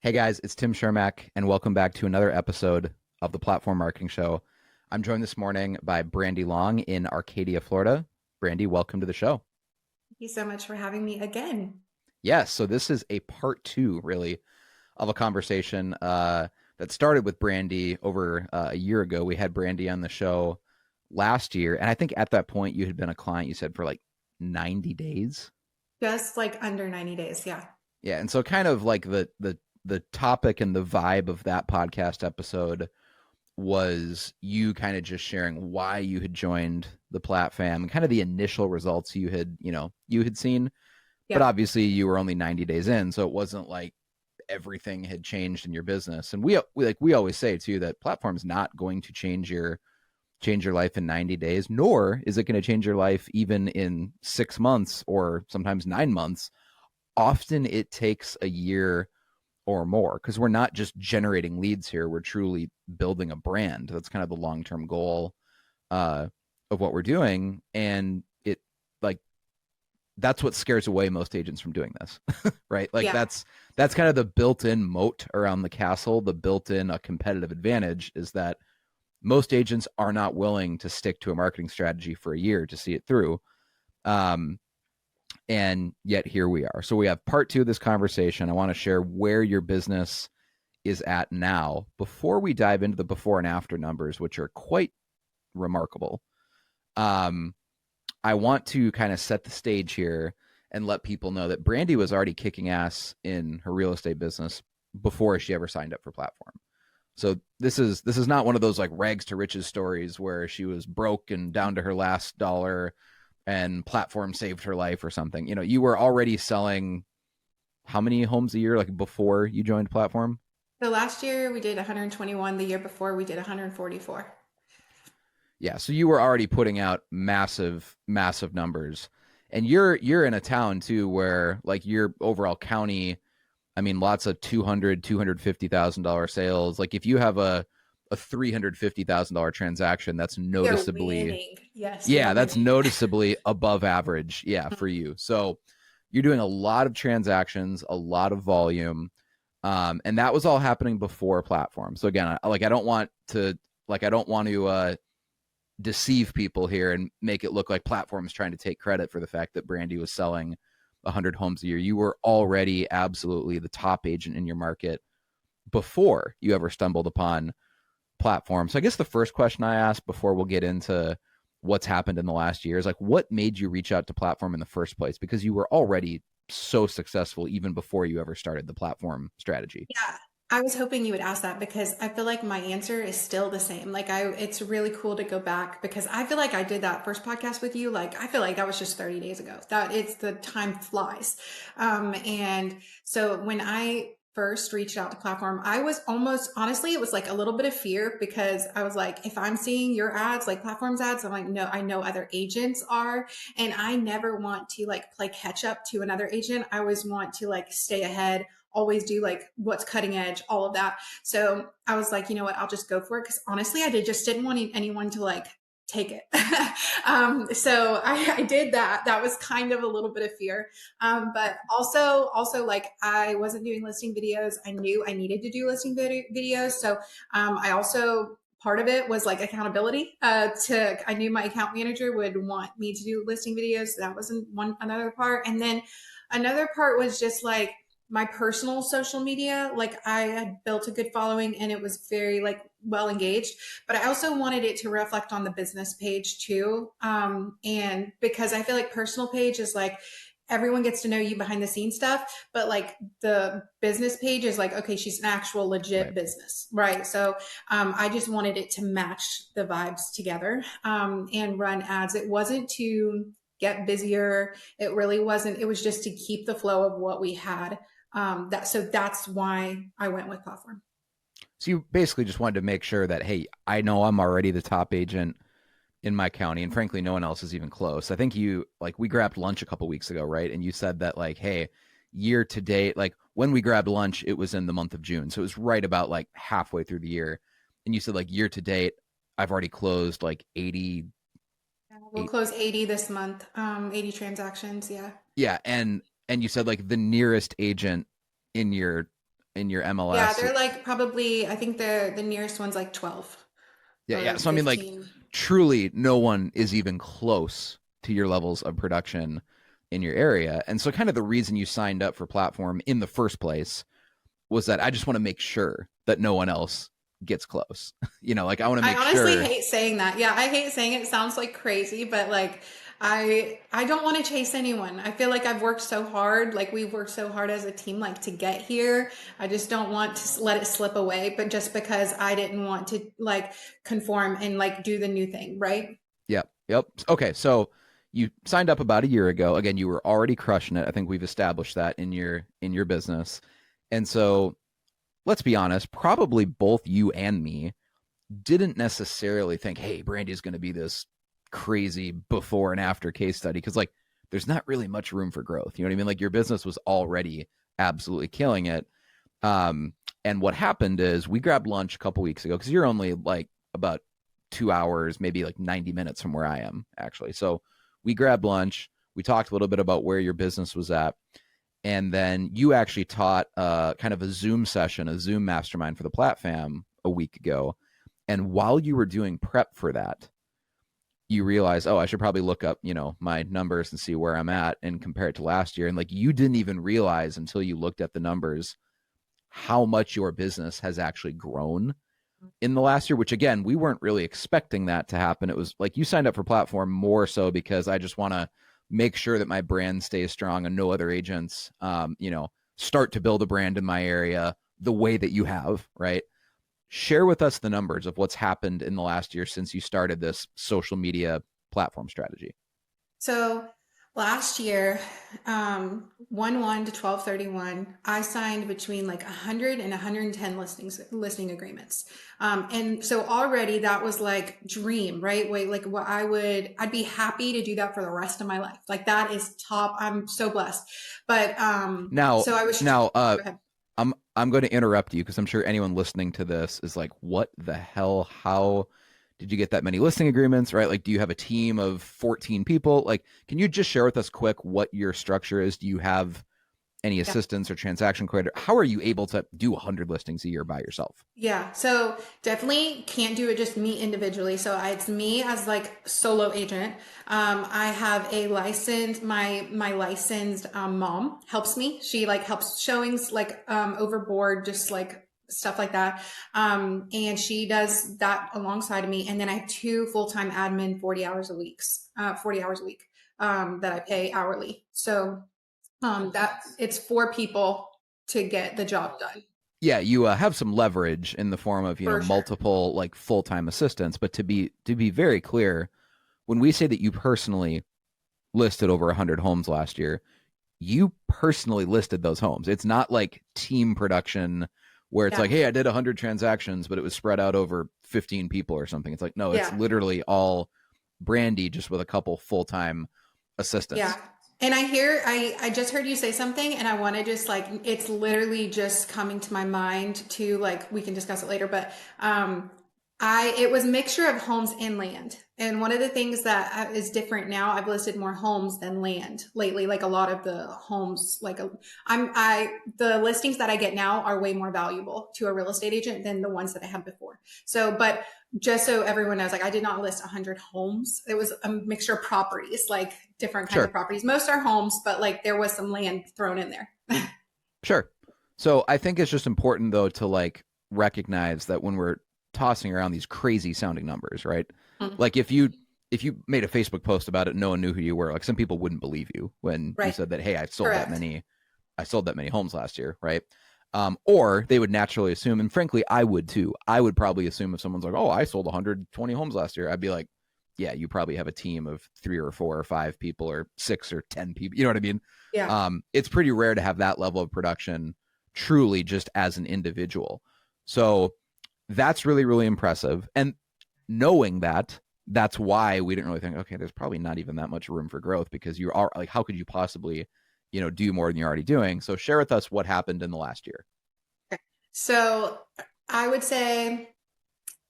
Hey guys, it's Tim Shermack, and welcome back to another episode of the Platform Marketing Show. I'm joined this morning by Brandi Long in Arcadia, Florida. Brandi, welcome to the show. Thank you so much for having me again. Yes, so this is a part two, really, of a conversation that started with Brandi over a year ago. We had Brandi on the show last year, and I think at that point you had been a client, you said, for like 90 days. Just like under 90 days. Yeah. Yeah, and so kind of like the topic and the vibe of that podcast episode was you kind of just sharing why you had joined the platform and kind of the initial results you had seen. But Yep. obviously you were only 90 days in, so it wasn't like everything had changed in your business. And we always say too that platform's not going to change your life in 90 days, nor is it going to change your life even in 6 months or sometimes 9 months. Often it takes a year or more because we're not just generating leads here, we're truly building a brand. That's kind of the long-term goal uh, of what we're doing. And it like that's what scares away most agents from doing this. Right, like Yeah. that's kind of the built-in moat around the castle. The built-in competitive advantage is that most agents are not willing to stick to a marketing strategy for a year to see it through. um, and yet here we are. So we have part two of this conversation. I want to share where your business is at now before we dive into the before and after numbers, which are quite remarkable. um, I want to kind of set the stage here and let people know that Brandi was already kicking ass in her real estate business before she ever signed up for platform. So this is not one of those like rags to riches stories where she was broke and down to her last dollar and platform saved her life or something. You were already selling how many homes a year like before you joined platform? So last year we did 121. The year before we did 144. Yeah, so you were already putting out massive numbers. And you're in a town too where like your overall county, I mean lots of 250,000 dollars sales. Like if you have a $350,000 transaction, that's We are noticeably, winning. Yes, we yeah, are that's winning. noticeably above average, yeah, for you. So you're doing a lot of transactions, a lot of volume. And that was all happening before platform. So again, I don't want to deceive people here and make it look like platforms trying to take credit for the fact that Brandi was selling 100 homes a year. You were already absolutely the top agent in your market before you ever stumbled upon platform. So I guess the first question I ask before we'll get into what's happened in the last year is like, what made you reach out to platform in the first place? Because you were already so successful even before you ever started the platform strategy. Yeah. I was hoping you would ask that because I feel like my answer is still the same. It's really cool to go back because I feel like I did that first podcast with you. Like, I feel like that was just 30 days ago. That it's the time flies. And so when I first reached out to platform, I was almost honestly, it was like a little bit of fear because I was like, if I'm seeing your ads, like platforms ads, I'm like, no, I know other agents are, and I never want to like play catch up to another agent. I always want to like stay ahead, always do like what's cutting edge, all of that. So I was like, you know what, I'll just go for it. Cause honestly, just didn't want anyone to like take it. So I did that. That was kind of a little bit of fear. But also like I wasn't doing listing videos. I knew I needed to do listing videos. So I also, part of it was like accountability. I knew my account manager would want me to do listing videos. So that wasn't another part. And then another part was just like my personal social media. Like I had built a good following and it was very like well engaged, but I also wanted it to reflect on the business page too. And because I feel like personal page is like everyone gets to know you behind the scenes stuff, but like the business page is like, okay, she's an actual legit Right. business, right? So I just wanted it to match the vibes together, and run ads. It wasn't to get busier. It really wasn't. It was just to keep the flow of what we had. That's why I went with platform. So you basically just wanted to make sure that, hey, I know I'm already the top agent in my county, and frankly, no one else is even close. I think you like we grabbed lunch a couple weeks ago, right? And you said that like, hey, year to date, like when we grabbed lunch, it was in the month of June, so it was right about like halfway through the year. And you said like year to date, I've already closed like We'll eight. close 80 this month. 80 transactions. Yeah. Yeah, and you said like the nearest agent in your in your Yeah, MLS. they're like probably, I think the nearest one's like 12 Yeah, yeah. or So I mean, like, 15. truly, no one is even close to your levels of production in your area. And so, kind of the reason you signed up for platform in the first place was that I just want to make sure that no one else gets close. Like I want to I make honestly sure. hate saying that. Yeah, I hate saying it. It sounds like crazy, but like I don't want to chase anyone. I feel like I've worked so hard, like we've worked so hard as a team like to get here. I just don't want to let it slip away, but just because I didn't want to like conform and like do the new thing, right? Yep, yep. Okay, so you signed up about a year ago. Again, you were already crushing it. I think we've established that in your business. And so let's be honest, probably both you and me didn't necessarily think, hey, Brandy's going to be this crazy before and after case study because, like, there's not really much room for growth. You know what I mean? Like, your business was already absolutely killing it. Um, and what happened is we grabbed lunch a couple weeks ago because you're only like about 2 hours, maybe like 90 minutes from where I am, actually. So we grabbed lunch. We talked a little bit about where your business was at. And then you actually taught kind of a Zoom session, a Zoom mastermind for the Plat Fam a week ago. And while you were doing prep for that, you realize, oh, I should probably look up, my numbers and see where I'm at and compare it to last year. And like you didn't even realize until you looked at the numbers how much your business has actually grown in the last year, which again, we weren't really expecting that to happen. It was like you signed up for platform more so because I just want to make sure that my brand stays strong and no other agents, start to build a brand in my area the way that you have, right? Share with us the numbers of what's happened in the last year since you started this social media platform strategy. So last year, 1/1 to 12/31, I signed between like 100 and 110 listing agreements. And so already that was like dream, right? Wait, like what I'd be happy to do that for the rest of my life. Like that is top. I'm so blessed. But Now, so I was, now, go ahead. I'm going to interrupt you because I'm sure anyone listening to this is like, what the hell? How did you get that many listing agreements? Right? Like, do you have a team of 14 people? Like, can you just share with us quick what your structure is? Do you have any Yeah. assistants or transaction coordinator? How are you able to do 100 listings a year by yourself? Yeah, so definitely can't do it just me individually. So it's me as like solo agent. I have a licensed my licensed mom helps me. She like helps showings like overboard, just like stuff like that. And she does that alongside of me. And then I have two full-time admin 40 hours a week that I pay hourly. So that it's four people to get the job done Yeah, you have some leverage in the form of for sure. multiple like full time assistants. But to be very clear, when we say that you personally listed over 100 homes last year, you personally listed those homes. It's not like team production where it's Yeah. like, hey, I did 100 transactions, but it was spread out over 15 people or something. It's like, no, it's Yeah. literally all Brandy just with a couple full time Yeah. assistants. And I just heard you say something and I want to just like, it's literally just coming to my mind to like, we can discuss it later, but, it was a mixture of homes and land. And one of the things that is different now, I've listed more homes than land lately. Like a lot of the homes, like the listings that I get now are way more valuable to a real estate agent than the ones that I had before. So, but just so everyone knows, like I did not list 100 homes. It was a mixture of properties, like different kinds of Sure. properties. Most are homes, but like there was some land thrown in there. Sure. So I think it's just important though to like recognize that when we're tossing around these crazy sounding numbers, right? Mm. Like if you made a Facebook post about it, no one knew who you were. Like some people wouldn't believe you when you Right. said that, hey, Correct. I sold that many homes last year, right? Or they would naturally assume, and frankly, I would too. I would probably assume if someone's like, "Oh, I sold 120 homes last year," I'd be like, "Yeah, you probably have a team of 3 or 4 or 5 people, or 6 or 10 people." You know what I mean? Yeah. It's pretty rare to have that level of production, truly just as an individual. So that's really, really impressive. And knowing that, that's why we didn't really think, okay, there's probably not even that much room for growth because you are like, how could you possibly do more than you're already doing? So share with us what happened in the last year. So I would say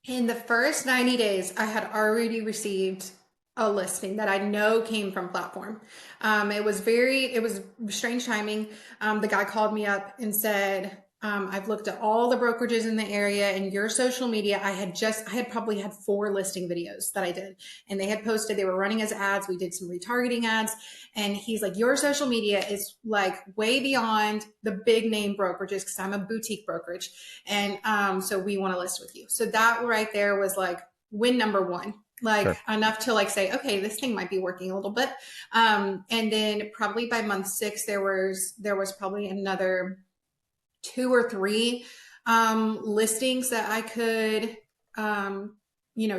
in the first 90 days, I had already received a listing that I know came from platform. It was strange timing. The guy called me up and said, I've looked at all the brokerages in the area and your social media. I had probably had 4 listing videos that I did, and they had posted, they were running as ads. We did some retargeting ads, and he's like, your social media is like way beyond the big name brokerages, because I'm a boutique brokerage. And so we want to list with you. So that right there was like win number one, like Sure. enough to like say, okay, this thing might be working a little bit. And then probably by month 6, there was probably another 2 or 3 listings that I could,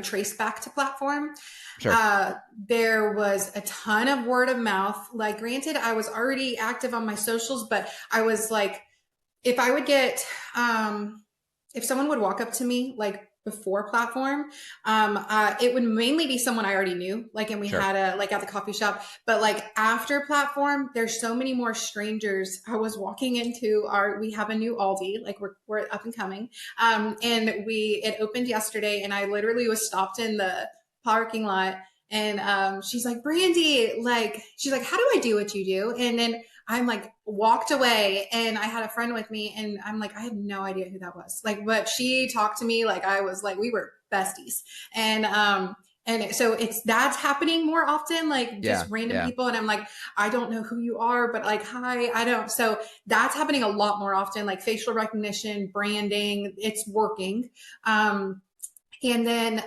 trace back to platform. Sure. There was a ton of word of mouth. Like, granted, I was already active on my socials, but I was like, if I would get, if someone would walk up to me like before platform, it would mainly be someone I already knew, like, and we Sure. had a like at the coffee shop. But like after platform, there's so many more strangers. I was walking into we have a new Aldi, like we're up and coming, and it opened yesterday, and I literally was stopped in the parking lot. And she's like, Brandi, like, she's like, how do I do what you do? And then I'm like walked away, and I had a friend with me, and I'm like, I have no idea who that was. Like, but she talked to me like I was like, we were besties. And so that's happening more often, like Yeah. just random Yeah. people. And I'm like, I don't know who you are, but like, hi, I don't. So that's happening a lot more often, like facial recognition, branding, it's working. And then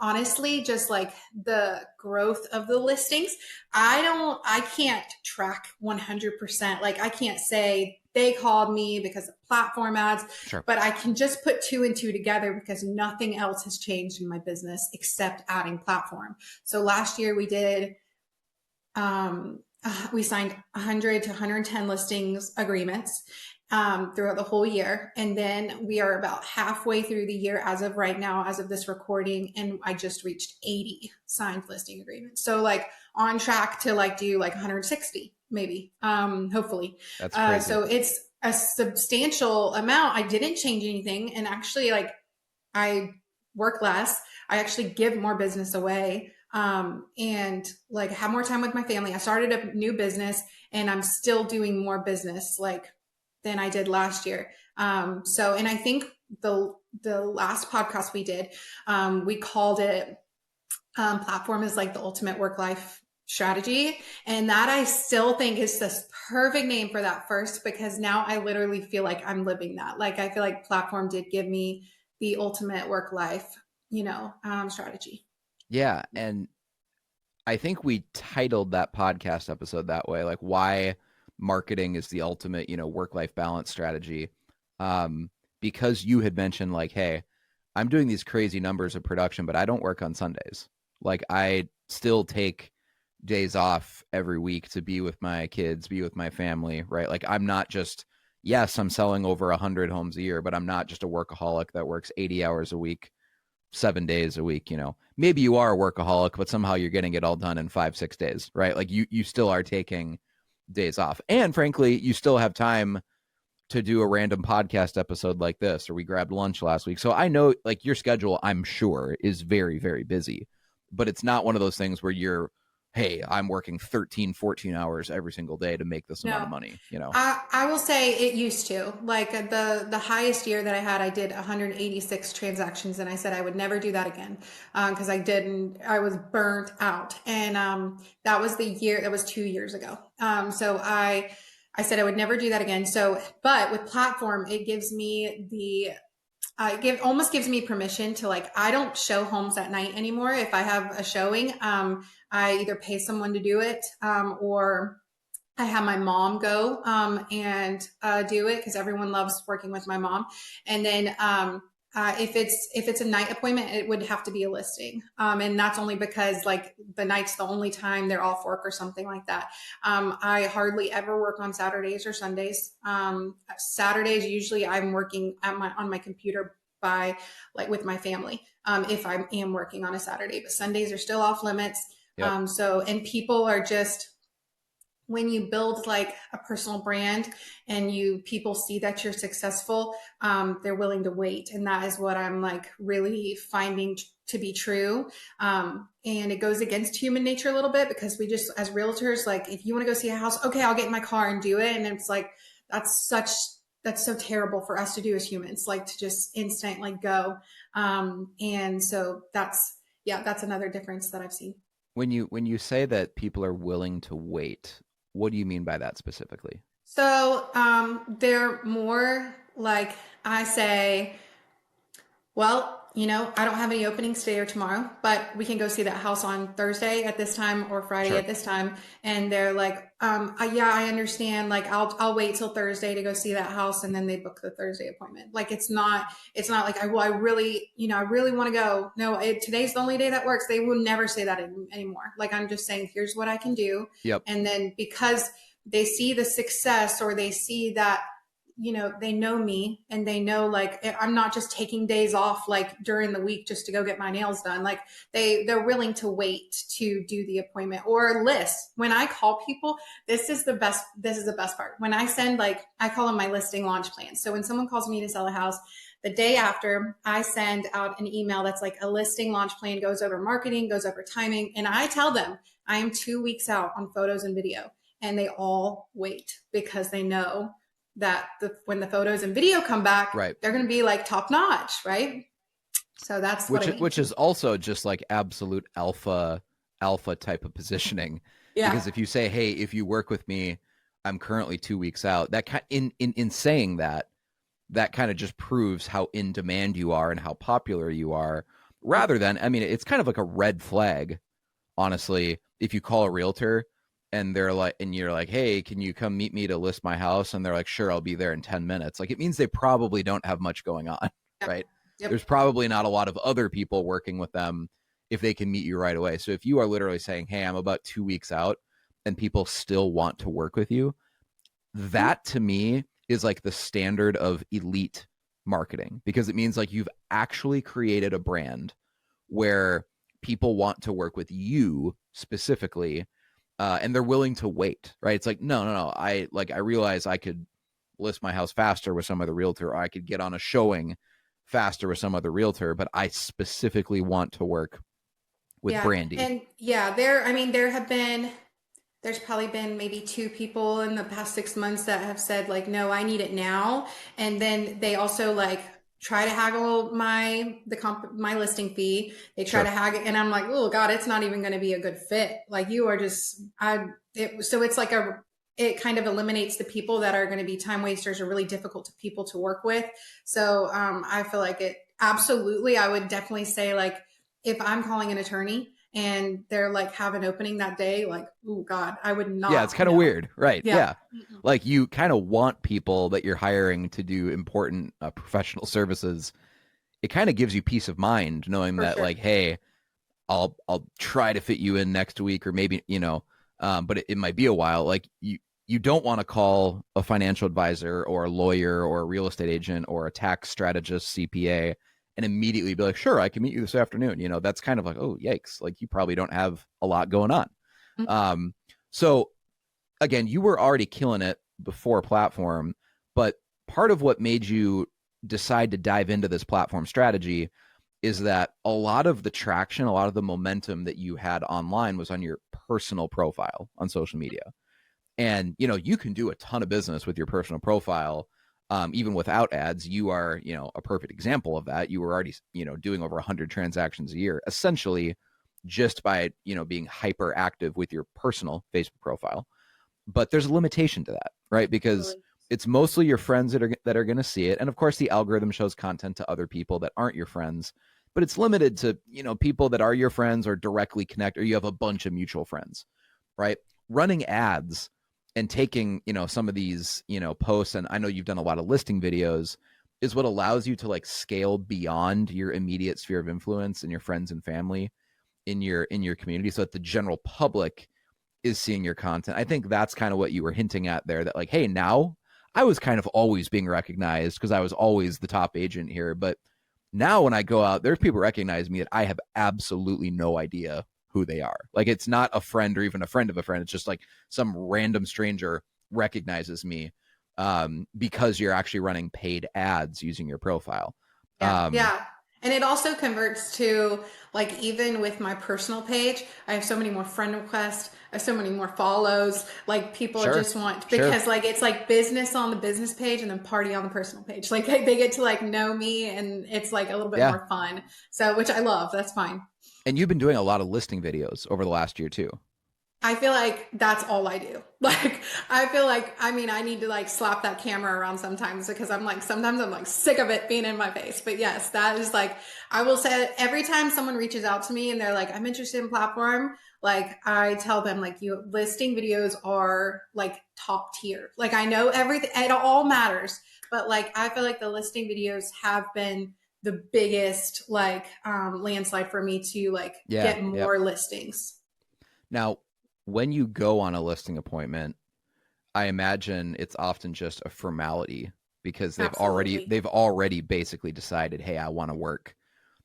honestly, just like the growth of the listings, I can't track 100%. Like, I can't say they called me because of platform ads, Sure. but I can just put 2 and 2 together, because nothing else has changed in my business except adding platform. So last year we signed 100 to 110 listings agreements throughout the whole year. And then we are about halfway through the year as of right now, as of this recording. And I just reached 80 signed listing agreements. So like on track to like do like 160, maybe, hopefully. That's crazy. So it's a substantial amount. I didn't change anything. And actually, like, I work less. I actually give more business away, and like have more time with my family. I started a new business, and I'm still doing more business like than I did last year. And I think the last podcast we did, we called it, platform is like the ultimate work life strategy. And that I still think is the perfect name for that first, because now I literally feel like I'm living that. Like, I feel like platform did give me the ultimate work life, strategy. Yeah. And I think we titled that podcast episode that way, like why marketing is the ultimate, work-life balance strategy. Um, because you had mentioned like, hey, I'm doing these crazy numbers of production, but I don't work on Sundays. Like, I still take days off every week to be with my kids, be with my family, right? Like, I'm not just, yes, I'm selling over 100 homes a year, but I'm not just a workaholic that works 80 hours a week, 7 days a week. Maybe you are a workaholic, but somehow you're getting it all done in 5-6 days, right? Like, you still are taking days off, and frankly you still have time to do a random podcast episode like this, or we grabbed lunch last week. So I know, like, your schedule, I'm sure, is very, very busy, but it's not one of those things where you're, hey, I'm working 13, 14 hours every single day to make this amount of No, money. I will say it used to. Like, the highest year that I had, I did 186 transactions, and I said I would never do that again, because I was burnt out. And that was the year, that was 2 years ago. So I said I would never do that again. So, but with platform, it gives me almost gives me permission to, like, I don't show homes at night anymore. If I have a showing, I either pay someone to do it, or I have my mom go and do it, because everyone loves working with my mom. And then if it's a night appointment, it would have to be a listing, and that's only because, like, the night's the only time they're off work or something like that. I hardly ever work on Saturdays or Sundays. Saturdays, usually I'm working on my computer by, like, with my family, if I am working on a Saturday. But Sundays are still off limits. Yep. And people are just, when you build like a personal brand and people see that you're successful, they're willing to wait. And that is what I'm like really finding to be true. And it goes against human nature a little bit, because we just, as realtors, like, if you want to go see a house, okay, I'll get in my car and do it. And it's like, that's such that's so terrible for us to do as humans, like to just instant like go. And so that's, yeah, that's another difference that I've seen. When you say that people are willing to wait, what do you mean by that specifically? So they're more like, I say, well, I don't have any openings today or tomorrow, but we can go see that house on Thursday at this time or Friday Sure. at this time. And they're like, yeah, I understand. Like, I'll wait till Thursday to go see that house. And then they book the Thursday appointment. Like, it's not like, I really, I really want to go. No, today's the only day that works. They will never say that anymore. Like, I'm just saying, here's what I can do. Yep. And then because they see the success, or they see that, they know me, and they know like I'm not just taking days off like during the week just to go get my nails done. Like they're willing to wait to do the appointment or list. When I call people, this is the best part. When I send, like, I call them my listing launch plans. So when someone calls me to sell a house, the day after, I send out an email that's like a listing launch plan, goes over marketing, goes over timing, and I tell them I am 2 weeks out on photos and video. And they all wait because they know that when the photos and video come back, Right. they're going to be like top notch, right? So that's what which I mean. which is also just like absolute alpha type of positioning, Yeah. because if you say, hey, if you work with me, I'm currently 2 weeks out, that in saying that, that kind of just proves how in demand you are and how popular you are, rather than, I mean, it's kind of like a red flag, honestly, if you call a realtor and they're like, and you're like, hey, can you come meet me to list my house, and they're like, sure, I'll be there in 10 minutes, like it means they probably don't have much going on. Yep. Right? There's Yep. probably not a lot of other people working with them if they can meet you right away. So if you are literally saying, hey, I'm about 2 weeks out, and people still want to work with you, that to me is like the standard of elite marketing, because it means like you've actually created a brand where people want to work with you specifically, and they're willing to wait, right? It's like, no, I realize I could list my house faster with some other realtor, or I could get on a showing faster with some other realtor, but I specifically want to work with Yeah. Brandi. And yeah, there's probably been maybe two people in the past 6 months that have said like, no, I need it now. And then they also like try to haggle my listing fee. They try to Sure. haggle, and I'm like, oh God, it's not even going to be a good fit. Like you are just, so it's like it kind of eliminates the people that are going to be time wasters or really difficult to people to work with. So I feel like it absolutely, I would definitely say like, if I'm calling an attorney and they're like have an opening that day, like, oh God, I would Yeah, it's not kind of know. weird, right? Yeah. Yeah. Like you kind of want people that you're hiring to do important professional services. It kind of gives you peace of mind knowing For that, sure. like, hey, I'll try to fit you in next week, or maybe, but it might be a while. Like you don't want to call a financial advisor or a lawyer or a real estate agent or a tax strategist, CPA, and immediately be like, sure, I can meet you this afternoon. That's kind of like, oh, yikes. Like you probably don't have a lot going on. Um, so again, you were already killing it before platform, but part of what made you decide to dive into this platform strategy is that a lot of the traction, a lot of the momentum that you had online was on your personal profile on social media. And, you can do a ton of business with your personal profile, even without ads. You are, a perfect example of that. You were already, doing over 100 transactions a year, essentially just by, being hyper active with your personal Facebook profile. But there's a limitation to that, right? Because Totally. it's mostly your friends that are going to see it, and of course the algorithm shows content to other people that aren't your friends, but it's limited to people that are your friends or directly connect, or you have a bunch of mutual friends, right? Running ads and taking some of these posts, and I know you've done a lot of listing videos, is what allows you to like scale beyond your immediate sphere of influence and your friends and family in your community, so that the general public is seeing your content. I think that's kind of what you were hinting at there, that like, hey, now I was kind of always being recognized because I was always the top agent here. But now when I go out, there's people recognize me that I have absolutely no idea who they are. Like it's not a friend or even a friend of a friend. It's just like some random stranger recognizes me, because you're actually running paid ads using your profile. Yeah. Um, Yeah. And it also converts to like even with my personal page, I have so many more friend requests. I have so many more follows. Like people Sure. just want Sure. because like it's like business on the business page and then party on the personal page. Like they get to like know me and it's like a little bit Yeah. more fun. So which I love. That's fine. And you've been doing a lot of listing videos over the last year too. I feel like that's all I do. Like, I feel like, I mean, I need to like slap that camera around sometimes because I'm like, sometimes I'm like sick of it being in my face. But yes, that is like, I will say every time someone reaches out to me and they're like, I'm interested in platform, like I tell them like you listing videos are like top tier. Like I know everything, it all matters. But like, I feel like the listing videos have been the biggest like landslide for me to like Yeah. get Yep. more listings. Now, when you go on a listing appointment, I imagine it's often just a formality because Absolutely. they've already basically decided, hey, I want to work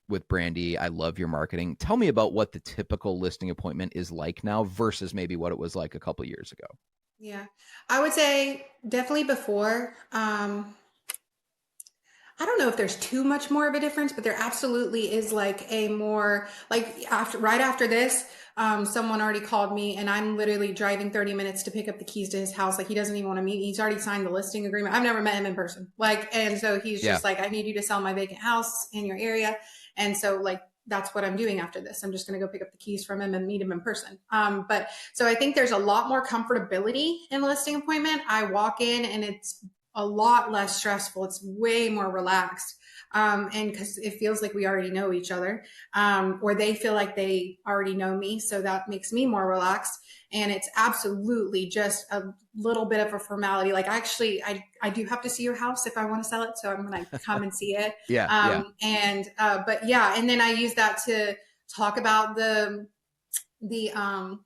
with Brandi. I love your marketing. Tell me about what the typical listing appointment is like now versus maybe what it was like a couple years ago. Yeah. I would say definitely before. I don't know if there's too much more of a difference, but there absolutely is like a more like after right after this, someone already called me and I'm literally driving 30 minutes to pick up the keys to his house. Like he doesn't even want to meet me. He's already signed the listing agreement. I've never met him in person. Like, and so he's Yeah. just like, I need you to sell my vacant house in your area. And so like that's what I'm doing after this. I'm just going to go pick up the keys from him and meet him in person. But so I think there's a lot more comfortability in the listing appointment. I walk in and it's a lot less stressful. It's way more relaxed. And because it feels like we already know each other, or they feel like they already know me. So that makes me more relaxed. And it's absolutely just a little bit of a formality. Like actually, I do have to see your house if I want to sell it. So I'm going to come and see it. Yeah. Yeah. But yeah, and then I use that to talk about the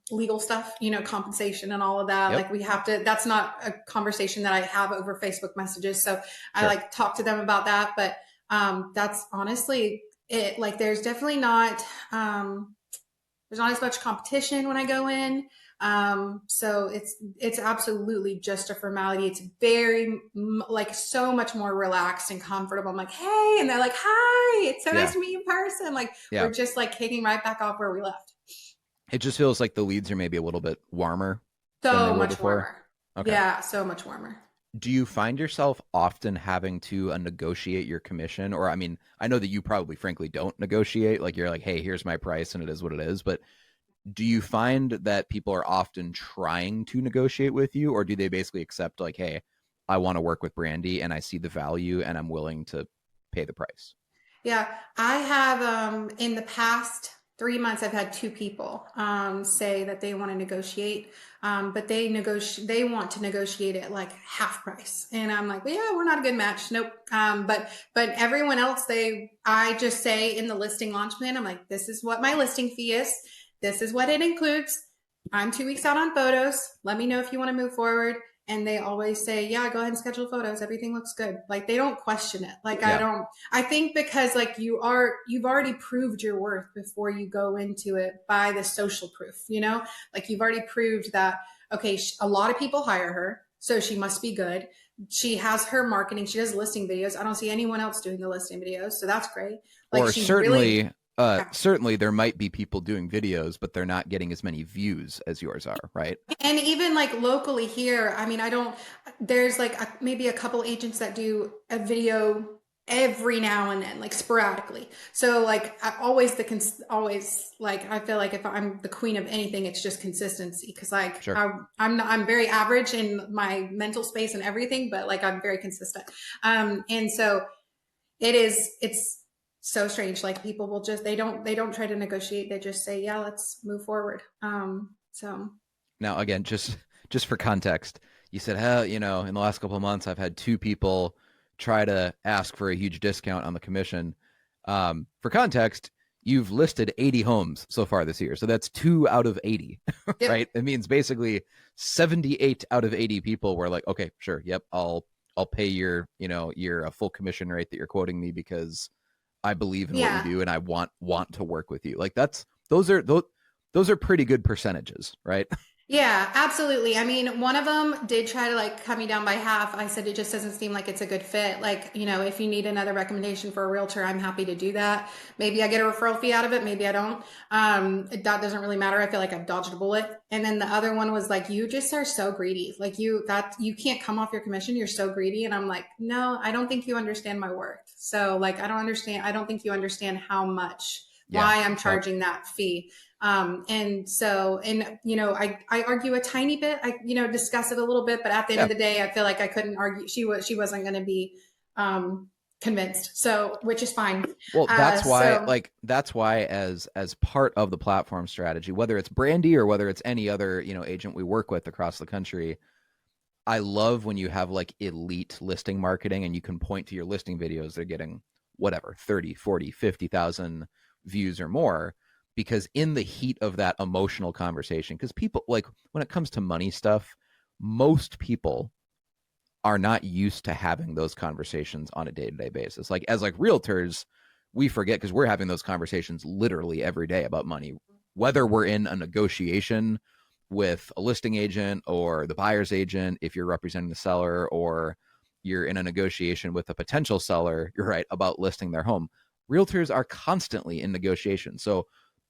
legal stuff, you know, compensation and all of that. Yep. Like we have to, that's not a conversation that I have over Facebook messages. So I Sure. like talk to them about that. But that's honestly it. Like um, there's not as much competition when I go in. So it's absolutely just a formality. It's very like so much more relaxed and comfortable. I'm like, hey, and they're like, hi, it's so nice Yeah. to meet you in person. Like Yeah. we're just like kicking right back off where we left. It just feels like the leads are maybe a little bit warmer than they So were much before. warmer. Okay. Yeah, so much warmer. Do you find yourself often having to negotiate your commission? Or, I mean, I know that you probably frankly don't negotiate. Like, you're like, hey, here's my price and it is what it is. But do you find that people are often trying to negotiate with you? Or do they basically accept, like, hey, I want to work with Brandi and I see the value and I'm willing to pay the price? Yeah, I have in the past 3 months, I've had two people say that they want to negotiate, but they want to negotiate at like half price, and I'm like, well, yeah, we're not a good match, nope. But everyone else, I just say in the listing launch plan, I'm like, this is what my listing fee is, this is what it includes. I'm 2 weeks out on photos. Let me know if you want to move forward. And they always say, yeah, go ahead and schedule photos. Everything looks good. Like they don't question it. Like I Yeah. don't, I think because like you've already proved your worth before you go into it by the social proof, you know, like you've already proved that, okay, a lot of people hire her. So she must be good. She has her marketing. She does listing videos. I don't see anyone else doing the listing videos. So that's great. Like Or she really, yeah. certainly there might be people doing videos, but they're not getting as many views as yours are, right? And even like locally here, I mean, I don't, there's like maybe a couple agents that do a video every now and then, like sporadically. So like I always always like I feel like if I'm the queen of anything, it's just consistency. Cause like Sure. I'm very average in my mental space and everything, but like I'm very consistent. And so it's so strange. Like people will just, they don't try to negotiate. They just say, yeah, let's move forward. So. Now, again, just for context, you said, hell, in the last couple of months, I've had two people try to ask for a huge discount on the commission. For context, you've listed 80 homes so far this year, so that's 2 out of 80, Yep. right? It means basically 78 out of 80 people were like, okay, sure, yep, I'll pay your full commission rate that you're quoting me because I believe in what you Yeah. do and I want to work with you. Like those are pretty good percentages, right? Yeah, absolutely. I mean, one of them did try to like cut me down by half. I said it just doesn't seem like it's a good fit. Like, if you need another recommendation for a realtor, I'm happy to do that. Maybe I get a referral fee out of it, maybe I don't. That doesn't really matter. I feel like I've dodged a bullet. And then the other one was like, you just are so greedy. Like you can't come off your commission. You're so greedy. And I'm like, no, I don't think you understand my worth. So like, I don't think you understand how much, Yeah. why I'm Yep. charging that fee. And so, I argue a tiny bit, discuss it a little bit, but at the end of Yeah. the day, I feel like I couldn't argue. She wasn't going to be, convinced. So, which is fine. Well, So that's why as part of the platform strategy, whether it's Brandy or whether it's any other, agent we work with across the country, I love when you have like elite listing marketing and you can point to your listing videos, they're getting whatever, 30, 40, 50,000 views or more. Because in the heat of that emotional conversation, because people like when it comes to money stuff, most people are not used to having those conversations on a day-to-day basis. Like as like realtors, we forget because we're having those conversations literally every day about money, whether we're in a negotiation with a listing agent or the buyer's agent, if you're representing the seller, or you're in a negotiation with a potential seller, you're right, about listing their home. Realtors are constantly in negotiation. So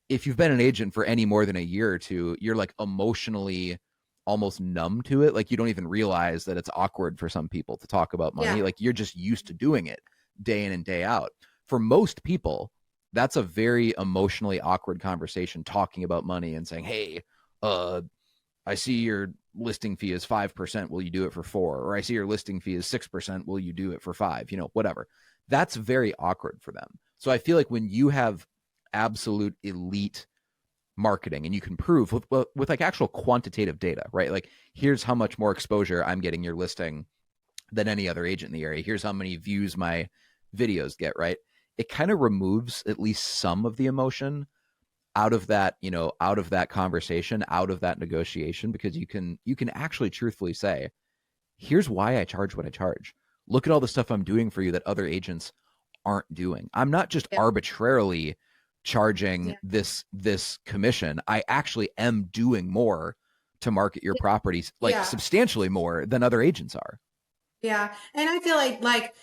if you've been an agent for any more than a year or two, you're like emotionally almost numb to it. Like you don't even realize that it's awkward for some people to talk about money. yeah, Like you're just used to doing it day in and day out. For most people, that's a very emotionally awkward conversation, talking about money and saying, "Hey, I see your listing fee is 5%. Will you do it for 4? Or I see your listing fee is 6%. Will you do it for 5? Whatever." That's very awkward for them. So I feel like when you have absolute elite marketing and you can prove with like actual quantitative data, right? Like here's how much more exposure I'm getting your listing than any other agent in the area. Here's how many views my videos get, right? It kind of removes at least some of the emotion out of that, out of that conversation, out of that negotiation, because you can actually truthfully say, here's why I charge what I charge. Look at all the stuff I'm doing for you that other agents aren't doing. I'm not just yeah, arbitrarily charging yeah, this commission. I actually am doing more to market your properties, like yeah, substantially more than other agents are. yeah. And I feel like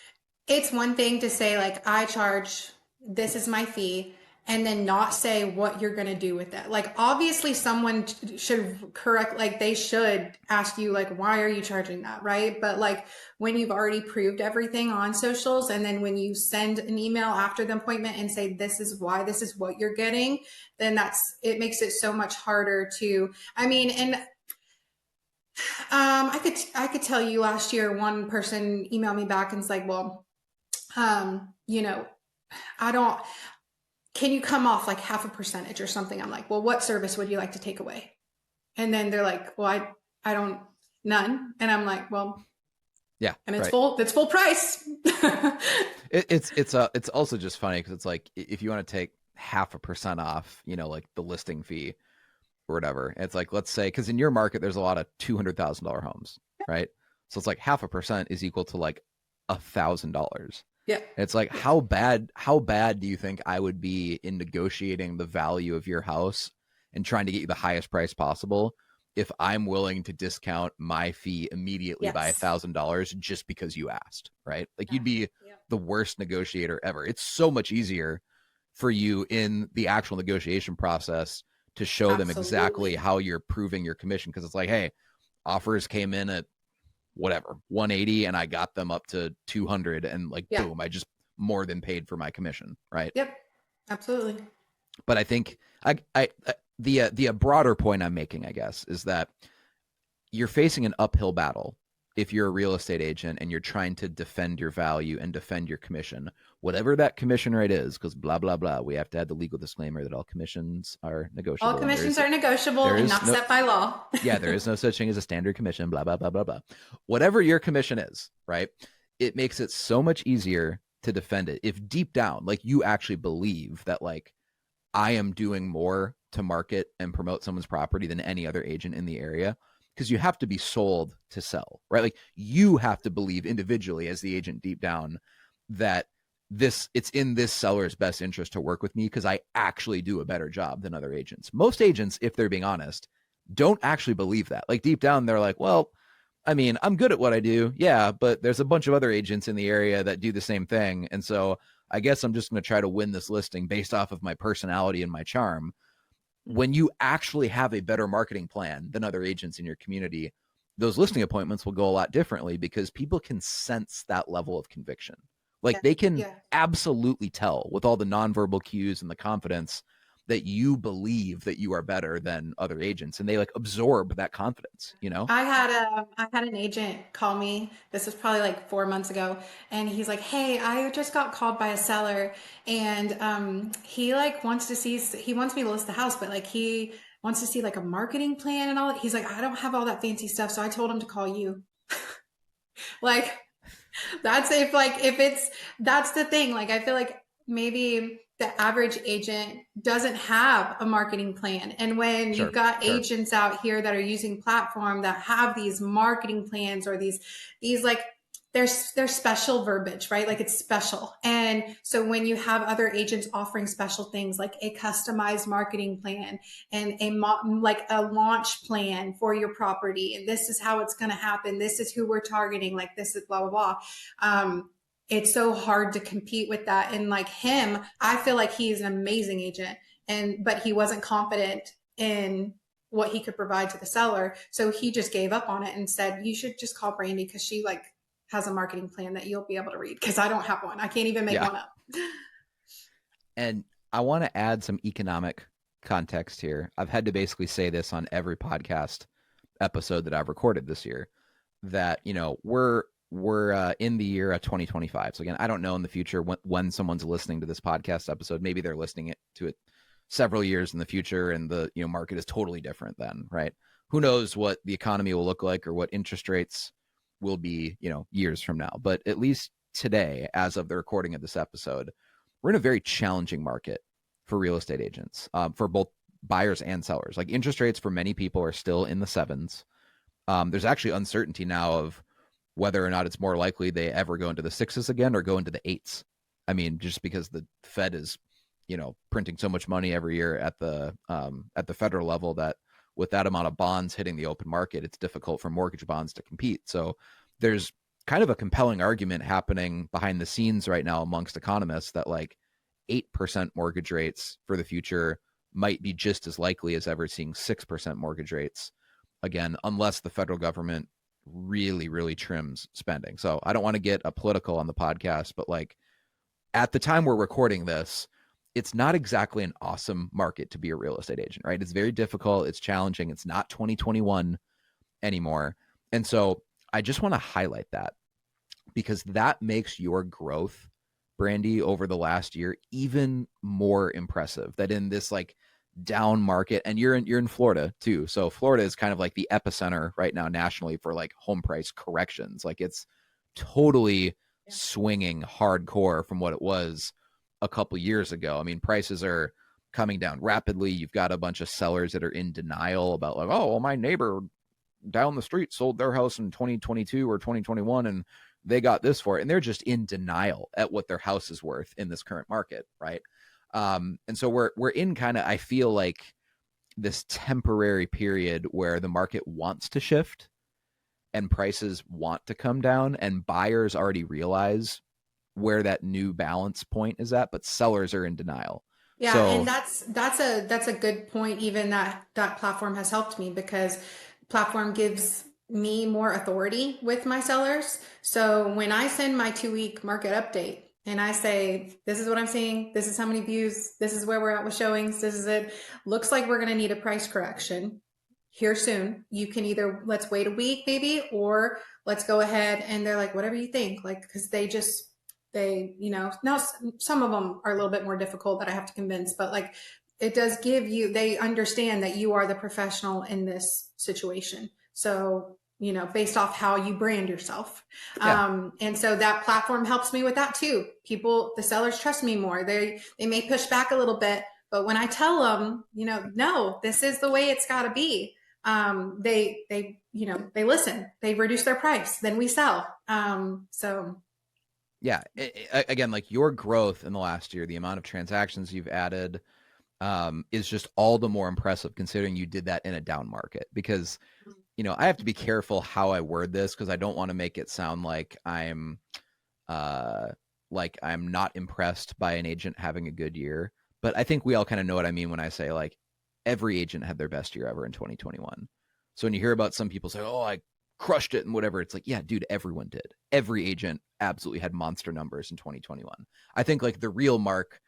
it's one thing to say like I charge, this is my fee, and then not say what you're going to do with that. Like obviously someone should correct, like they should ask you like why are you charging that, right? But like when you've already proved everything on socials, and then when you send an email after the appointment and say this is why, this is what you're getting, then it makes it so much harder to, I mean, and I could tell you last year one person emailed me back and it's like, well, um, you know, I don't, can you come off like half a percentage or something? I'm like, well, what service would you like to take away? And then they're like, well, I don't, none. And I'm like, well, Yeah, and right. it's full price. It's also just funny because it's like if you want to take half a percent off, like the listing fee or whatever. It's like, let's say, because in your market, there's a lot of $200,000 homes, right? So it's like half a percent is equal to like $1,000. Yeah. It's like, how bad do you think I would be in negotiating the value of your house and trying to get you the highest price possible if I'm willing to discount my fee immediately by Yes. $1,000 just because you asked, right? Like Yeah. you'd be Yeah. the worst negotiator ever. It's so much easier for you in the actual negotiation process to show them exactly Absolutely. how you're proving your commission, because it's like, hey, offers came in at whatever 180 and I got them up to 200, and like Yeah. boom, I just more than paid for my commission, right? Yep. Absolutely. But I think the broader point I'm making, I guess, is that you're facing an uphill battle if you're a real estate agent and you're trying to defend your value and defend your commission, whatever that commission rate is, because blah blah blah. We have to add the legal disclaimer that all commissions are All negotiable, and commissions are negotiable there and is not no set by law. yeah, there is no such thing as a standard commission, blah blah blah blah blah. Whatever your commission is, right? It makes it so much easier to defend it if deep down, like you actually believe that like I am doing more to market and promote someone's property than any other agent in the area, because you have to be sold to sell, right? Like you have to believe individually as the agent deep down that it's in this seller's best interest to work with me because I actually do a better job than other agents. Most agents, if they're being honest, don't actually believe that. Like deep down, they're like, well, I mean, I'm good at what I do. Yeah, but there's a bunch of other agents in the area that do the same thing. And so I guess I'm just going to try to win this listing based off of my personality and my charm. When you actually have a better marketing plan than other agents in your community, those listing appointments will go a lot differently because people can sense that level of conviction. Like Yeah. they can Yeah. absolutely tell with all the nonverbal cues and the confidence that you believe that you are better than other agents, and they like absorb that confidence, you know? I had an agent call me. This was probably like 4 months ago, and he's like, "Hey, I just got called by a seller, and he like he wants me to list the house, but like he wants to see like a marketing plan and all that." He's like, "I don't have all that fancy stuff, so I told him to call you." Like that's if it's that's the thing. Like I feel like maybe the average agent doesn't have a marketing plan. And when you've Sure, got sure. agents out here that are using platform that have these marketing plans or these like there's special verbiage, right? Like it's special. And so when you have other agents offering special things like a customized marketing plan and like a launch plan for your property, and this is how it's going to happen. This is who we're targeting. Like this is blah, blah, blah. It's so hard to compete with that. And like him, I feel like he's an amazing agent but he wasn't confident in what he could provide to the seller. So he just gave up on it and said, you should just call Brandi because she like has a marketing plan that you'll be able to read because I don't have one. I can't even make Yeah. one up. And I want to add some economic context here. I've had to basically say this on every podcast episode that I've recorded this year that, you know, we're in the year of 2025. So again, I don't know in the future when someone's listening to this podcast episode, maybe they're listening to it several years in the future and the, you know, market is totally different then, right? Who knows what the economy will look like or what interest rates will be, you know, years from now. But at least today, as of the recording of this episode, we're in a very challenging market for real estate agents, for both buyers and sellers. Like interest rates for many people are still in the sevens. There's actually uncertainty now of whether or not it's more likely they ever go into the sixes again or go into the eights. I mean, just because the Fed is, you know, printing so much money every year at the federal level that with that amount of bonds hitting the open market, it's difficult for mortgage bonds to compete. So there's kind of a compelling argument happening behind the scenes right now amongst economists that like 8% mortgage rates for the future might be just as likely as ever seeing 6% mortgage rates again, unless the federal government really, really trims spending. So I don't want to get a political on the podcast, but like at the time we're recording this, it's not exactly an awesome market to be a real estate agent, right? It's very difficult. It's challenging. It's not 2021 anymore. And so I just want to highlight that because that makes your growth, Brandi, over the last year even more impressive. That in this like down market, and you're in Florida too. So Florida is kind of like the epicenter right now nationally for like home price corrections. Like it's totally Yeah. swinging hardcore from what it was a couple years ago. I mean, prices are coming down rapidly. You've got a bunch of sellers that are in denial about like, oh, well, my neighbor down the street sold their house in 2022 or 2021 and they got this for it, and they're just in denial at what their house is worth in this current market, right? And so we're in kind of, I feel like, this temporary period where the market wants to shift and prices want to come down, and buyers already realize where that new balance point is at, but sellers are in denial. Yeah, and So that's a good point. Even that platform has helped me because platform gives me more authority with my sellers. So when I send my 2 week market update and I say, this is what I'm seeing, this is how many views, this is where we're at with showings, this is it. Looks like we're going to need a price correction here soon. You can either let's wait a week maybe, or let's go ahead. And they're like, whatever you think, like because now some of them are a little bit more difficult that I have to convince, but like it does give you, they understand that you are the professional in this situation. So, based off how you brand yourself. yeah, And so that platform helps me with that too. The sellers trust me more. They may push back a little bit, but when I tell them, no, this is the way it's got to be, they listen, they reduce their price, then we sell. So yeah. Again, like your growth in the last year, the amount of transactions you've added, is just all the more impressive considering you did that in a down market. Because, I have to be careful how I word this because I don't want to make it sound uh, like I'm not impressed by an agent having a good year. But I think we all kind of know what I mean when I say like every agent had their best year ever in 2021. So when you hear about some people say, "Oh, I crushed it," and whatever, it's like, yeah, dude, everyone did. Every agent absolutely had monster numbers in 2021. I think like the real mark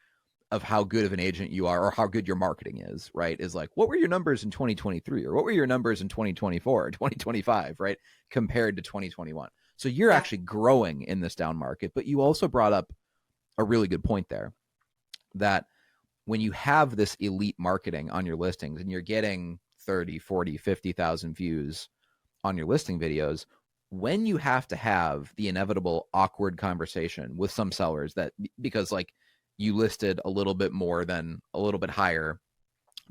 of how good of an agent you are or how good your marketing is, right? Is like, what were your numbers in 2023 or what were your numbers in 2024 or 2025, right? Compared to 2021. So you're Yeah. actually growing in this down market, but you also brought up a really good point there that when you have this elite marketing on your listings and you're getting 30, 40, 50,000 views on your listing videos, when you have to have the inevitable awkward conversation with some sellers that because like you listed a little bit more than a little bit higher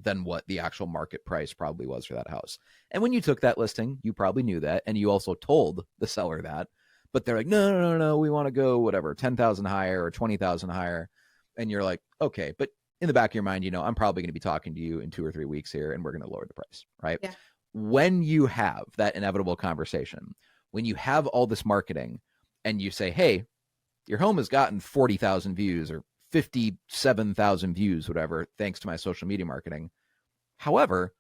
than what the actual market price probably was for that house. And when you took that listing, you probably knew that. And you also told the seller that, but they're like, no, no, no, no, we want to go whatever, 10,000 higher or 20,000 higher. And you're like, okay, but in the back of your mind, I'm probably going to be talking to you in 2 or 3 weeks here and we're going to lower the price, right? Yeah. When you have that inevitable conversation, when you have all this marketing and you say, hey, your home has gotten 40,000 views or 57,000 views, whatever, thanks to my social media marketing. However,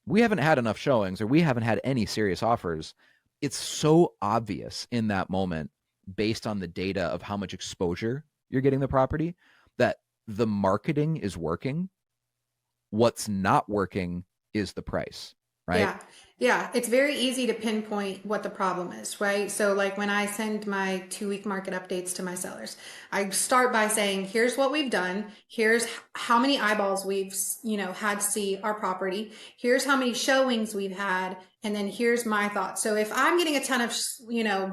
we haven't had enough showings or we haven't had any serious offers. It's so obvious in that moment, based on the data of how much exposure you're getting the property, that the marketing is working. What's not working is the price, right? Yeah. Yeah. It's very easy to pinpoint what the problem is, right? So, like when I send my 2 week market updates to my sellers, I start by saying, here's what we've done. Here's how many eyeballs we've, had see our property. Here's how many showings we've had. And then here's my thoughts. So if I'm getting a ton of,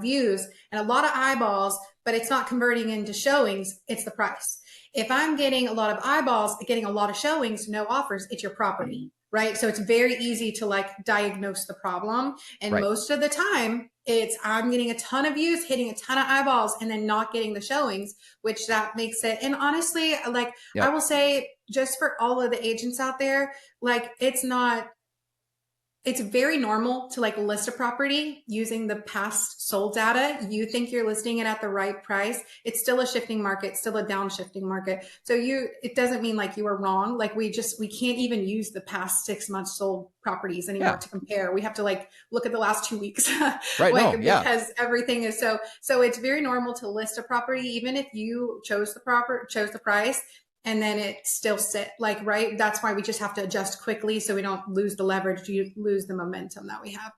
views and a lot of eyeballs, but it's not converting into showings, it's the price. If I'm getting a lot of eyeballs, getting a lot of showings, no offers, it's your property, right? So it's very easy to like diagnose the problem. And Right. most of the time, it's I'm getting a ton of views, hitting a ton of eyeballs, and then not getting the showings, which that makes it. And honestly, like I Yep. will say, just for all of the agents out there, like it's very normal to like list a property using the past sold data. You think you're listing it at the right price. It's still a shifting market, still a downshifting market. So it doesn't mean like you were wrong. Like we can't even use the past 6 months sold properties anymore Yeah. to compare. We have to like look at the last 2 weeks, Right. No. like Yeah. because everything is so it's very normal to list a property, even if you chose the price and then it still sit like right. That's why we just have to adjust quickly so we don't lose the leverage, you lose the momentum that we have.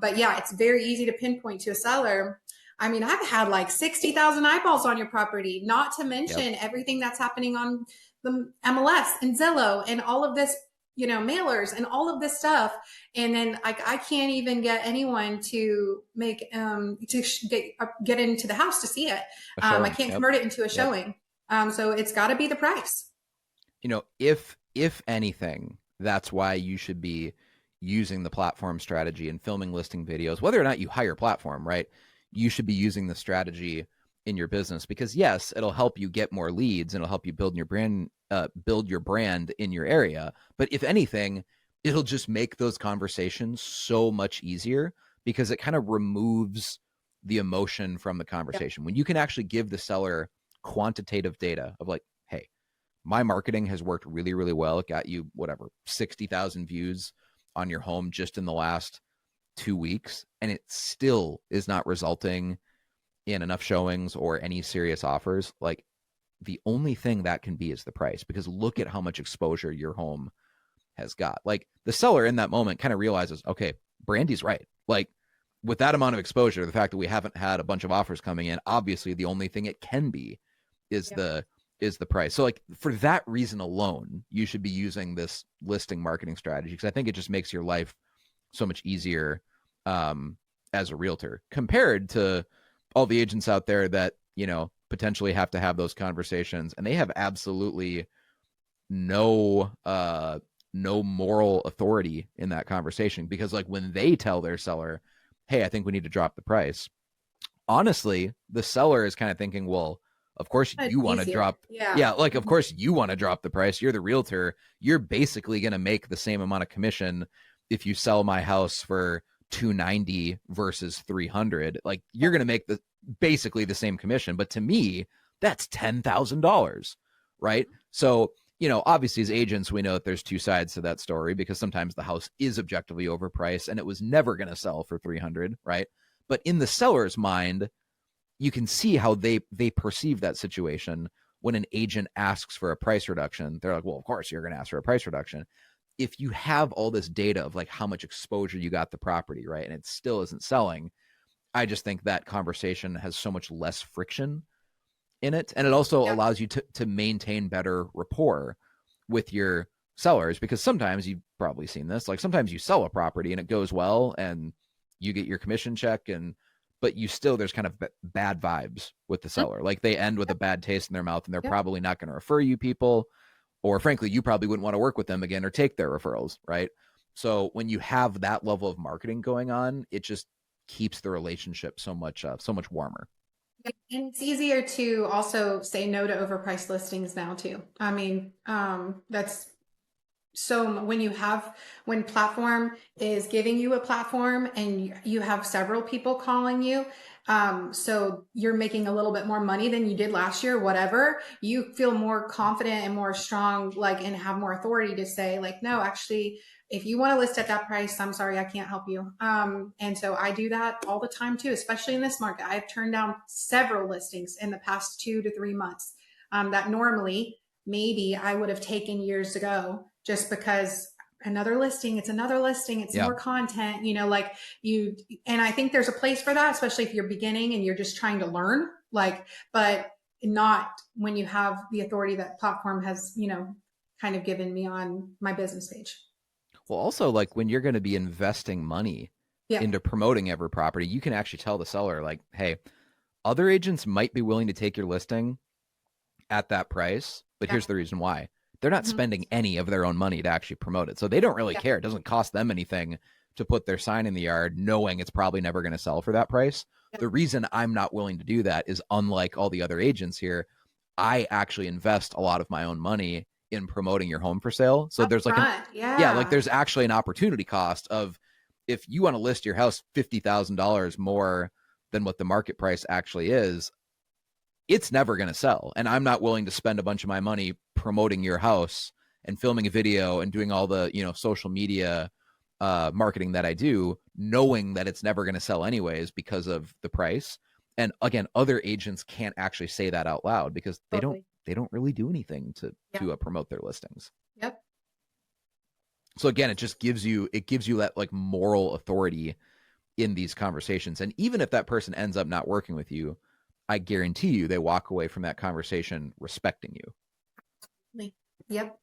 But yeah, it's very easy to pinpoint to a seller. I mean, I've had like 60,000 eyeballs on your property, not to Yep. mention everything that's happening on the MLS and Zillow and all of this, mailers and all of this stuff. And then I can't even get anyone to make get into the house to see it. A I showing. can't Yep. convert it into a Yep. showing. So it's got to be the price. If anything, that's why you should be using the platform strategy and filming listing videos, whether or not you hire a platform, right? You should be using the strategy in your business because yes, it'll help you get more leads and it'll help you build your brand in your area. But if anything, it'll just make those conversations so much easier because it kind of removes the emotion from the Yep. conversation. When you can actually give the seller quantitative data of like, hey, my marketing has worked really, really well. It got you whatever 60,000 views on your home just in the last 2 weeks, and it still is not resulting in enough showings or any serious offers. Like the only thing that can be is the price, because look at how much exposure your home has got. Like the seller in that moment kind of realizes, okay, Brandy's right. Like with that amount of exposure, the fact that we haven't had a bunch of offers coming in, obviously the only thing it can be is Yep. the price. So like for that reason alone, you should be using this listing marketing strategy because I think it just makes your life so much easier as a realtor compared to all the agents out there that potentially have to have those conversations and they have absolutely no no moral authority in that conversation because like when they tell their seller, hey, I think we need to drop the price, honestly the seller is kind of thinking, well, Of course It's you want to easier. drop. Yeah. Yeah, like of course you want to drop the price. You're the realtor. You're basically going to make the same amount of commission if you sell my house for 290 versus 300. Like you're going to make the basically the same commission, but to me, that's $10,000, right? So, obviously as agents, we know that there's two sides to that story because sometimes the house is objectively overpriced and it was never going to sell for 300, right? But in the seller's mind, you can see how they perceive that situation when an agent asks for a price reduction. They're like, well, of course you're going to ask for a price reduction. If you have all this data of like how much exposure you got the property, right, and it still isn't selling, I just think that conversation has so much less friction in it. And it also Yep. allows you to maintain better rapport with your sellers because sometimes you've probably seen this, like sometimes you sell a property and it goes well and you get your commission check but you still, there's kind of bad vibes with the seller. Like they end with a bad taste in their mouth and they're Yep. probably not going to refer you people, or frankly, you probably wouldn't want to work with them again or take their referrals, right? So when you have that level of marketing going on, it just keeps the relationship so much warmer. And it's easier to also say no to overpriced listings now too. I mean, that's so when platform is giving you a platform and you have several people calling you, so you're making a little bit more money than you did last year, whatever, you feel more confident and more strong, like, and have more authority to say like, no, actually, if you want to list at that price, I'm sorry, I can't help you. And so I do that all the time too, especially in this market. I've turned down several listings in the past 2 to 3 months, that normally maybe I would have taken years ago just because another listing, it's another listing, it's Yeah. more content, like you, and I think there's a place for that, especially if you're beginning and you're just trying to learn, like, but not when you have the authority that platform has, kind of given me on my business page. Well, also like when you're going to be investing money Yeah. into promoting every property, you can actually tell the seller like, hey, other agents might be willing to take your listing at that price, but Yeah. here's the reason why. They're not Mm-hmm. spending any of their own money to actually promote it. So they don't really Yeah. care. It doesn't cost them anything to put their sign in the yard knowing it's probably never going to sell for that price. Yeah. The reason I'm not willing to do that is unlike all the other agents here, I actually invest a lot of my own money in promoting your home for sale. So Up there's like front. yeah, like Yeah. there's actually an opportunity cost of if you want to list your house $50,000 more than what the market price actually is, it's never going to sell. And I'm not willing to spend a bunch of my money promoting your house and filming a video and doing all the, social media marketing that I do, knowing that it's never going to sell anyways because of the price. And again, other agents can't actually say that out loud because Totally. they don't really do anything to Yeah. promote their listings. Yep. So again, it gives you that like moral authority in these conversations. And even if that person ends up not working with you, I guarantee you they walk away from that conversation respecting you. Yep.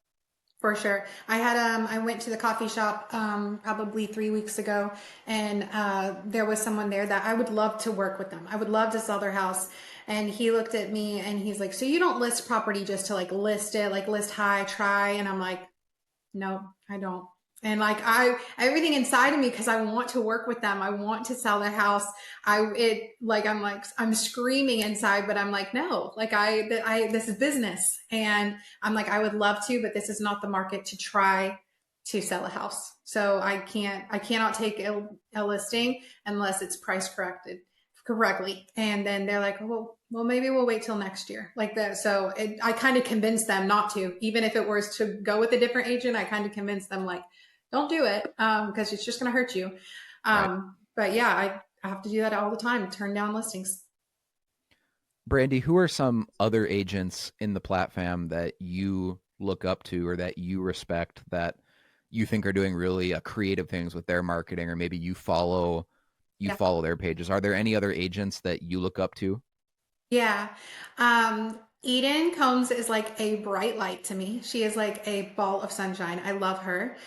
For sure. I went to the coffee shop probably 3 weeks ago, and there was someone there that I would love to work with them. I would love to sell their house. And he looked at me and he's like, so you don't list property just to like list it, like list high, try. And I'm like, no, I don't. And like everything inside of me, because I want to work with them, I want to sell their house. I'm screaming inside, but I'm like, no, like this is business, and I'm like, I would love to, but this is not the market to try to sell a house. So I cannot take a listing unless it's price corrected correctly. And then they're like, well, maybe we'll wait till next year, like that. So I kind of convinced them not to, even if it was to go with a different agent. I kind of convinced them like, don't do it, because it's just going to hurt you. Right. But yeah, I have to do that all the time. Turn down listings. Brandi, who are some other agents in the platform that you look up to or that you respect that you think are doing really creative things with their marketing, or maybe you Yeah. follow their pages? Are there any other agents that you look up to? Yeah. Eden Combs is like a bright light to me. She is like a ball of sunshine. I love her.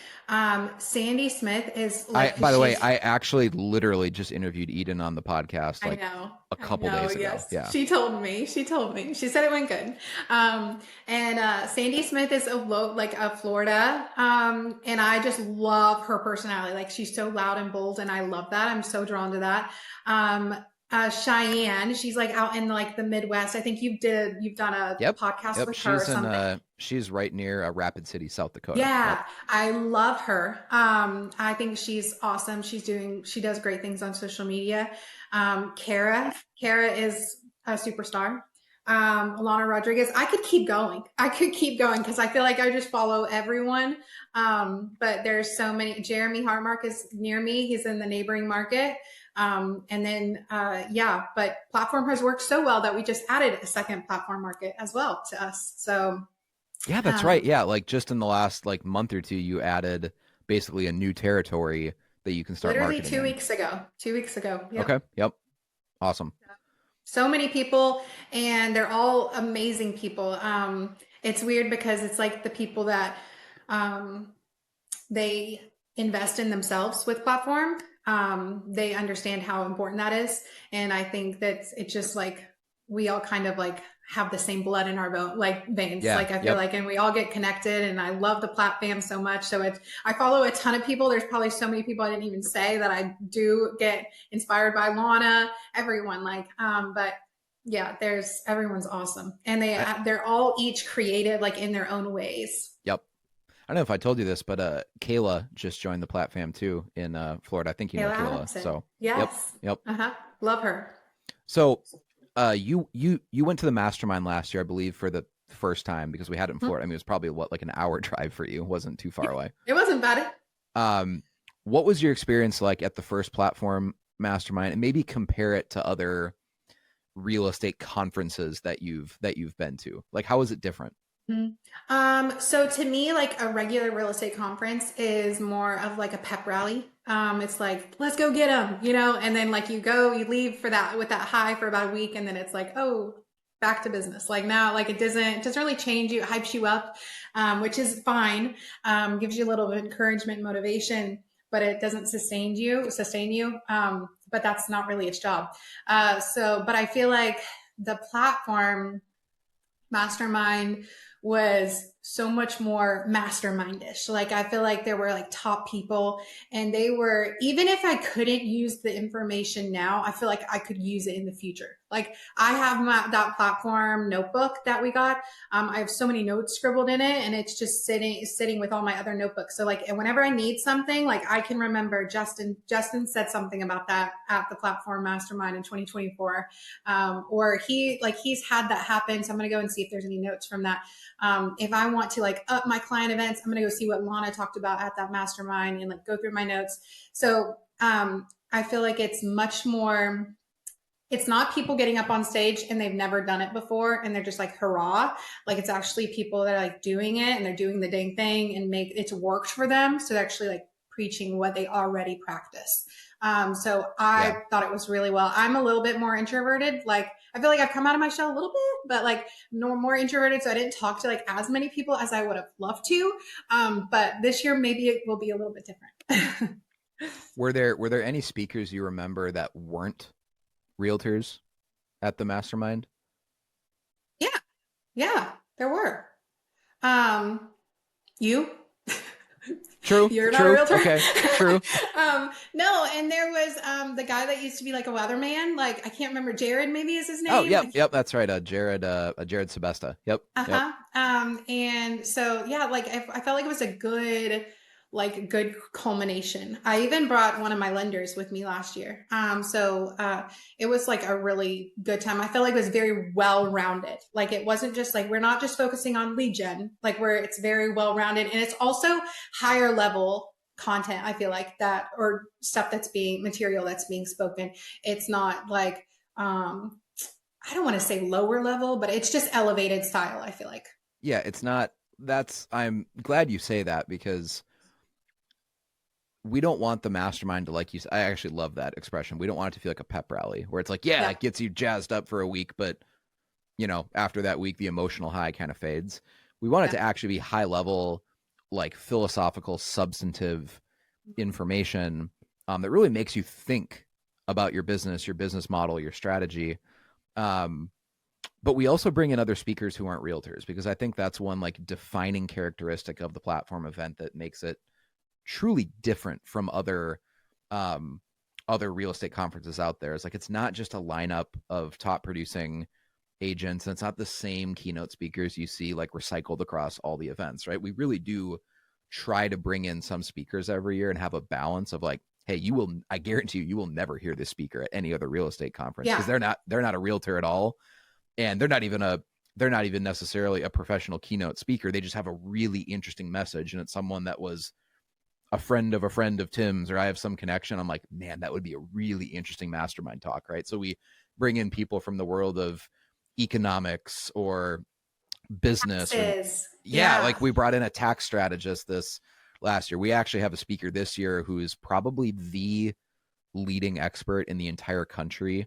Sandy Smith is I, like, by cause the way, she's, I actually literally just interviewed Eden on the podcast I like know. a I couple know. days ago. Yes. Yeah. She told me. She told me. She said it went good. And Sandy Smith is of Florida. And I just love her personality. Like she's so loud and bold, and I love that. I'm so drawn to that. Cheyenne. She's like out in like the Midwest. I think you've done a Yep. podcast Yep. with her or something. She's right near Rapid City, South Dakota. Yep. Yeah, I love her. I think she's awesome. She does great things on social media. Kara is a superstar. Alana Rodriguez. I could keep going. I could keep going because I feel like I just follow everyone. But there's so many. Jeremy Hartmark is near me. He's in the neighboring market. And then, yeah, but platform has worked so well that we just added a second platform market as well to us. So, Yeah, that's right. um, Yeah, like just in the last like month or two, you added basically a new territory that you can start literally marketing two in. weeks ago. 2 weeks ago. Okay. Yep. Yep. Awesome. So many people, and they're all amazing people. It's weird because it's like the people that um, they invest in themselves with platform. They understand how important that is, and I think that it's just like we all kind of like have the same blood in our like veins. Yeah. Like I feel Yep. like, and we all get connected. And I love the platform so much. So it's I follow a ton of people. There's probably so many people I didn't even say that I do get inspired by. Lana, everyone like, but yeah, there's everyone's awesome, and I, they're all each creative like in their own ways. yep. I don't know if I told you this, but Kayla just joined the platform too in Florida. I think you know Kayla Kayla. Adamson. So, yep. Yes. Yep. Uh-huh. Love her. So, you went to the mastermind last year, I believe, for the first time because we had it in Hmm. Florida. I mean, it was probably what like an hour drive for you. It wasn't too far Yeah. away. It wasn't bad. Um, what was your experience like at the first platform mastermind, and maybe compare it to other real estate conferences that you've been to? Like, how is it different? Mhm. So to me, like a regular real estate conference is more of like a pep rally. It's like, let's go get them, and then like you leave for that with that high for about a week, and then it's like, oh, back to business. Like now, like it doesn't really change you, it hypes you up, which is fine. Gives you a little bit of encouragement, motivation, but it doesn't sustain you. But that's not really its job. But I feel like the platform mastermind was so much more mastermindish. Like I feel like there were like top people, and they were, even if I couldn't use the information now, I feel like I could use it in the future. Like I have that platform notebook that we got. I have so many notes scribbled in it, and it's just sitting with all my other notebooks. So like whenever I need something, like I can remember Justin said something about that at the platform mastermind in 2024. Or he's had that happen. So I'm going to go and see if there's any notes from that. If I want to like up my client events, I'm going to go see what Lana talked about at that mastermind and like go through my notes. So I feel like it's much more, it's not people getting up on stage and they've never done it before and they're just like hurrah. Like it's actually people that are like doing it and they're doing the dang thing and make it's worked for them. So they're actually like preaching what they already practice. So Yeah. I thought it was really well. I'm a little bit more introverted. Like I feel like I've come out of my shell a little bit, but like more introverted. So I didn't talk to like as many people as I would have loved to. But this year maybe it will be a little bit different. Were there any speakers you remember that weren't realtors at the mastermind? Yeah, yeah, there were. Um, you, True. you're not a True. realtor. Okay. True. No, and there was the guy that used to be like a weatherman. Like I can't remember, Jared maybe is his Oh, name. yep. Yep. That's right. Jared Sebesta. Yep. Yep. Uh-huh. And so yeah, like I felt like it was a good culmination. I even brought one of my lenders with me last year. It was like a really good time. I felt like it was very well rounded. Like it wasn't just like we're not just focusing on lead gen, like where it's very well rounded, and it's also higher level content. I feel like that or stuff that's being material that's being spoken. It's not like I don't want to say lower level, but it's just elevated style, I feel like. Yeah. It's not. I'm glad you say that because we don't want the mastermind to, like you said, I actually love that expression. We don't want it to feel like a pep rally where it's like, yeah, Yeah. it gets you jazzed up for a week, but after that week, the emotional high kind of fades. We want it Yeah. to actually be high level, like philosophical, substantive information that really makes you think about your business model, your strategy. Um, but we also bring in other speakers who aren't realtors because I think that's one like defining characteristic of the platform event that makes it truly different from other um, other real estate conferences out there is like, it's not just a lineup of top producing agents, and it's not the same keynote speakers you see like recycled across all the events, right? We really do try to bring in some speakers every year and have a balance of like, hey, I guarantee you will never hear this speaker at any other real estate conference, because Yeah. they're not a realtor at all, and they're not even necessarily a professional keynote speaker. They just have a really interesting message, and it's someone that was a friend of a friend of Tim's, or I have some connection. I'm like, man, that would be a really interesting mastermind talk, right? So we bring in people from the world of economics or business, or Taxes. yeah, Yeah. like we brought in a tax strategist this last year. We actually have a speaker this year who is probably the leading expert in the entire country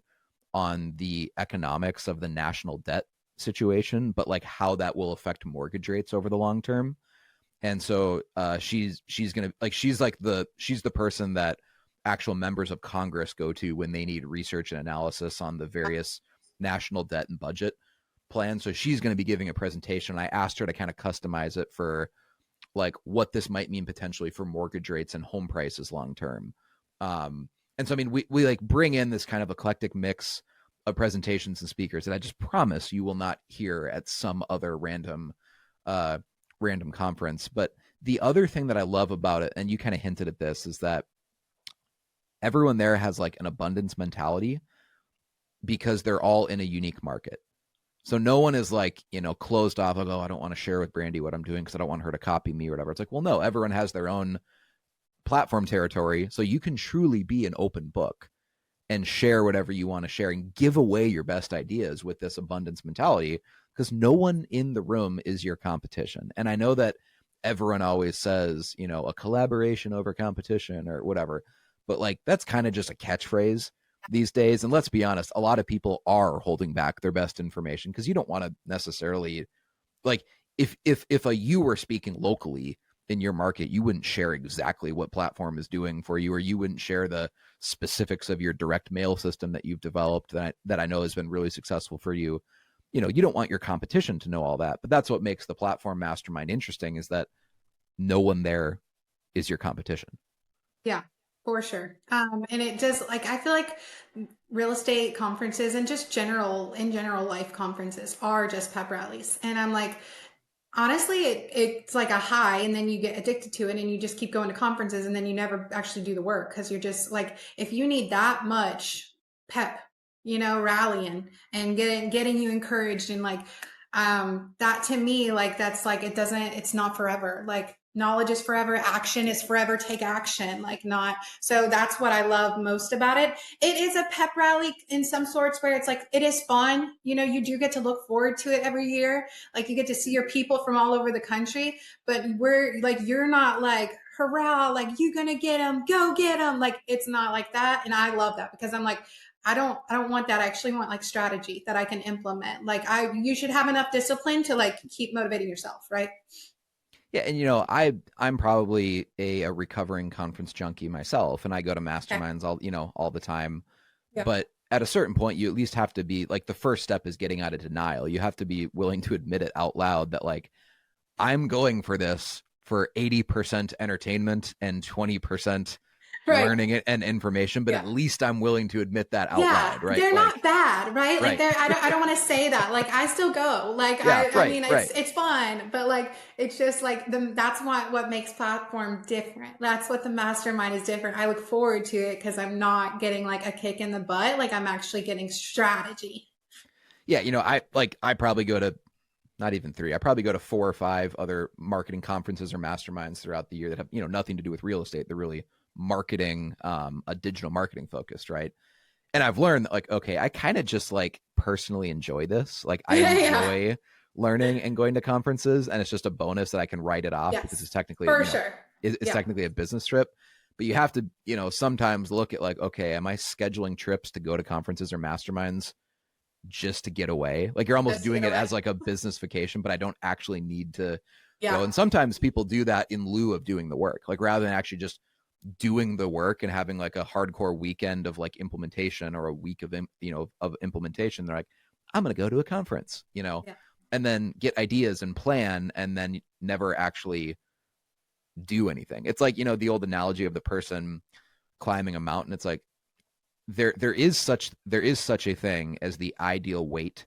on the economics of the national debt situation, but like how that will affect mortgage rates over the long term. And so she's gonna like she's the person that actual members of Congress go to when they need research and analysis on the various national debt and budget plans. So she's going to be giving a presentation. I asked her to kind of customize it for like what this might mean potentially for mortgage rates and home prices long term. And so I mean we like bring in this kind of eclectic mix of presentations and speakers that I just promise you will not hear at some other uh random conference. But the other thing that I love about it, and you kind of hinted at this, is that everyone there has like an abundance mentality because they're all in a unique market. So no one is like, closed off of, oh, I don't want to share with Brandi what I'm doing because I don't want her to copy me or whatever. It's like, well, no, everyone has their own platform territory. So you can truly be an open book and share whatever you want to share and give away your best ideas with this abundance mentality, because no one in the room is your competition. And I know that everyone always says, a collaboration over competition or whatever, but like that's kind of just a catchphrase these days. And let's be honest, a lot of people are holding back their best information because you don't want to necessarily, like, if you were speaking locally in your market, you wouldn't share exactly what platform is doing for you, or you wouldn't share the specifics of your direct mail system that you've developed that I know has been really successful for you. You don't want your competition to know all that, but that's what makes the platform mastermind interesting, is that no one there is your competition. Yeah, for sure. And it just like I feel like real estate conferences and just in general life conferences are just pep rallies. And I'm like, honestly, it's like a high, and then you get addicted to it, and you just keep going to conferences, and then you never actually do the work because you're just like, if you need that much pep, rallying and getting you encouraged, and like, that to me, like that's like it's not forever. Like knowledge is forever, action is forever. Take action, like not. So that's what I love most about it. It is a pep rally in some sorts where it's like it is fun. You do get to look forward to it every year, like you get to see your people from all over the country, but we're like, you're not like, hurrah, like you gonna get them, go get them. Like it's not like that. And I love that because I'm like, I don't want that. I actually want like strategy that I can implement. Like you should have enough discipline to like keep motivating yourself, right? Yeah, and I'm probably a recovering conference junkie myself, and I go to Okay. masterminds all the time. Yeah. But at a certain point, you at least have to be like, the first step is getting out of denial. You have to be willing to admit it out loud that like, I'm going for this for 80% entertainment and 20% Right. learning it and information, but Yeah. at least I'm willing to admit that out Yeah, loud, right? they're not Like, bad, right? Like right. they're I don't want to say that. Like I still go. Like Yeah, I right, mean right. it's fun, but like it's just like that's what makes platform different. That's what the mastermind is different. I look forward to it because I'm not getting like a kick in the butt. Like I'm actually getting strategy. Yeah, I probably go to, not even three. I probably go to four or five other marketing conferences or masterminds throughout the year that have, nothing to do with real estate. They're really marketing, a digital marketing focused, right? And I've learned that, like, okay, I kind of just like personally enjoy this. Like I Yeah. enjoy learning and going to conferences, and it's just a bonus that I can write it off because Yes. it's technically, For sure. it's Yeah. technically a business trip. But you have to, sometimes look at like, okay, am I scheduling trips to go to conferences or masterminds just to get away? Like you're almost Just to doing get it away. as like a business vacation, but I don't actually need to Yeah. go. And sometimes people do that in lieu of doing the work, like rather than actually just doing the work and having like a hardcore weekend of like implementation, or a week of of implementation. They're like, I'm going to go to a conference, Yeah. and then get ideas and plan, and then never actually do anything. It's like, the old analogy of the person climbing a mountain. It's like, there is such a thing as the ideal weight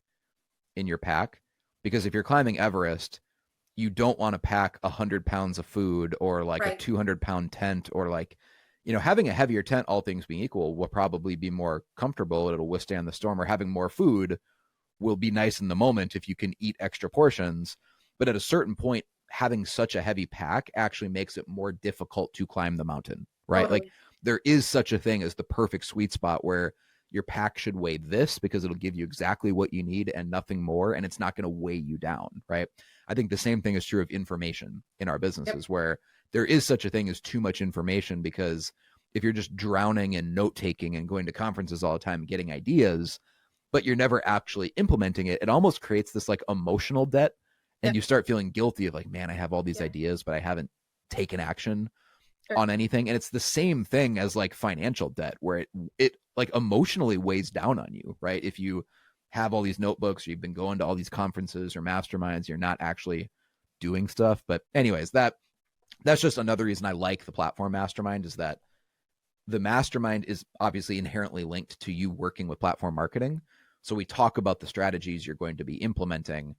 in your pack, because if you're climbing Everest, you don't want to pack 100 pounds of food or like a Right. 200-pound tent, or like, having a heavier tent, all things being equal, will probably be more comfortable. It'll withstand the storm. Or having more food will be nice in the moment if you can eat extra portions. But at a certain point, having such a heavy pack actually makes it more difficult to climb the mountain, right? Like, Totally. there is such a thing as the perfect sweet spot where your pack should weigh this, because it'll give you exactly what you need and nothing more, and it's not going to weigh you down, right? I think the same thing is true of information in our Yep. businesses, where there is such a thing as too much information, because if you're just drowning in note taking and going to conferences all the time, getting ideas, but you're never actually implementing it, it almost creates this like emotional debt. And Yep. you start feeling guilty of like, man, I have all these Yep. ideas, but I haven't taken action Sure. on anything. And it's the same thing as like financial debt, where it like emotionally weighs down on you, right? If you have all these notebooks, or you've been going to all these conferences or masterminds, you're not actually doing stuff. But anyways, that's just another reason I like the platform mastermind, is that the mastermind is obviously inherently linked to you working with platform marketing. So we talk about the strategies you're going to be implementing.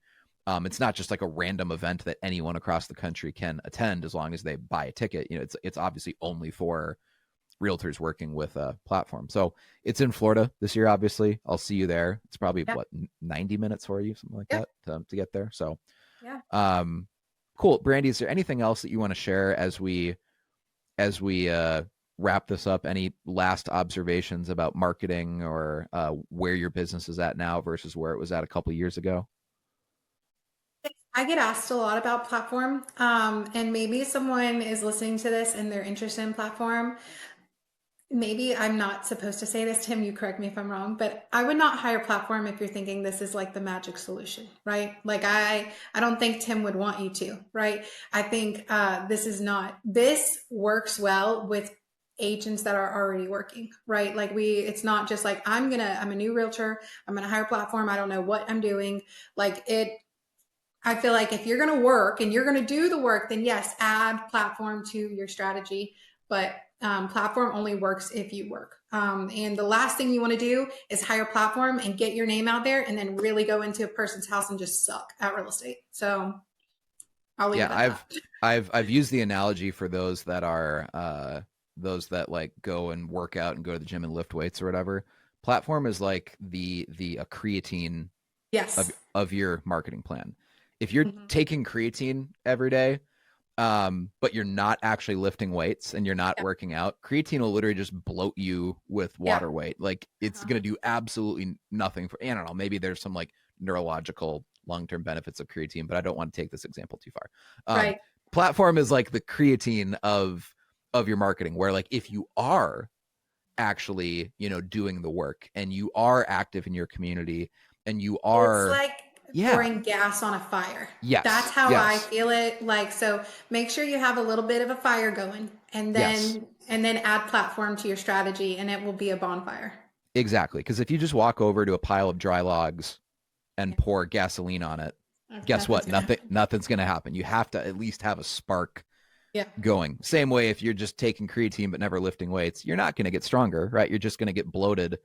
It's not just like a random event that anyone across the country can attend as long as they buy a ticket. It's obviously only for realtors working with a platform. So it's in Florida this year. Obviously, I'll see you there. It's probably Yeah. what, 90 minutes for you, something like Yeah. that, to get there. So, Yeah. um, cool. Brandi, is there anything else that you want to share as we wrap this up? Any last observations about marketing, or where your business is at now versus where it was at a couple of years ago? I get asked a lot about platform, and maybe someone is listening to this and they're interested in platform. Maybe I'm not supposed to say this, Tim, you correct me if I'm wrong, but I would not hire platform if you're thinking this is like the magic solution, right? Like I don't think Tim would want you to, right? I think this is not, this works well with agents that are already working, right? Like it's not just like, I'm a new realtor, I'm gonna hire platform, I don't know what I'm doing. Like I feel like if you're going to work and you're going to do the work, then yes, add platform to your strategy. But platform only works if you work. And the last thing you want to do is hire platform and get your name out there and then really go into a person's house and just suck at real estate. So I'll leave Yeah, it at I've that. I've used the analogy for those that like go and work out and go to the gym and lift weights or whatever. Platform is like the a creatine of Yes. your marketing plan. If you're Mm-hmm. taking creatine every day, but you're not actually lifting weights and you're not Yeah. working out, creatine will literally just bloat you with Yeah. water weight. Like, it's Uh-huh. going to do absolutely nothing for, I don't know, maybe there's some like neurological long-term benefits of creatine, but I don't want to take this example too far. Right. Platform is like the creatine of your marketing, where like if you are actually, doing the work and you are active in your community and you It's are, like yeah, pouring gas on a fire. That's yes, how I yes, feel it. Like, so make sure you have a little bit of a fire going yes, and then add platform to your strategy and it will be a bonfire. exactly. Because if you just walk over to a pile of dry logs and Yeah. pour gasoline on it, guess Nothing's what? gonna happen. Nothing's going to happen. You have to at least have a spark Yeah. going. Same way, if you're just taking creatine but never lifting weights, you're not going to get stronger, right? You're just going to get bloated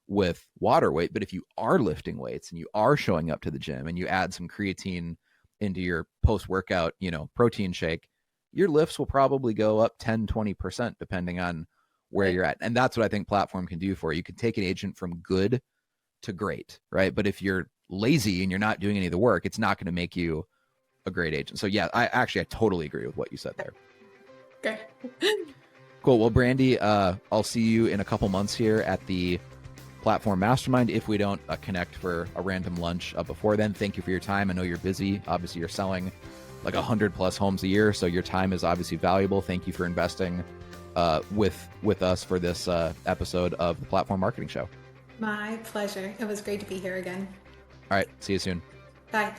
with water weight. But if you are lifting weights and you are showing up to the gym and you add some creatine into your post workout, protein shake, your lifts will probably go up 10, 20%, depending on where Right. you're at. And that's what I think platform can do for you. You can take an agent from good to great, right? But if you're lazy and you're not doing any of the work, it's not going to make you a great agent. So yeah, I totally agree with what you said there. Okay. Cool. Well, Brandi, I'll see you in a couple months here at the Platform Mastermind. If we don't connect for a random lunch before then, thank you for your time. I know you're busy. Obviously, you're selling like 100+ homes a year, so your time is obviously valuable. Thank you for investing with us for this episode of the Platform Marketing Show. My pleasure. It was great to be here again. All right. See you soon. Bye.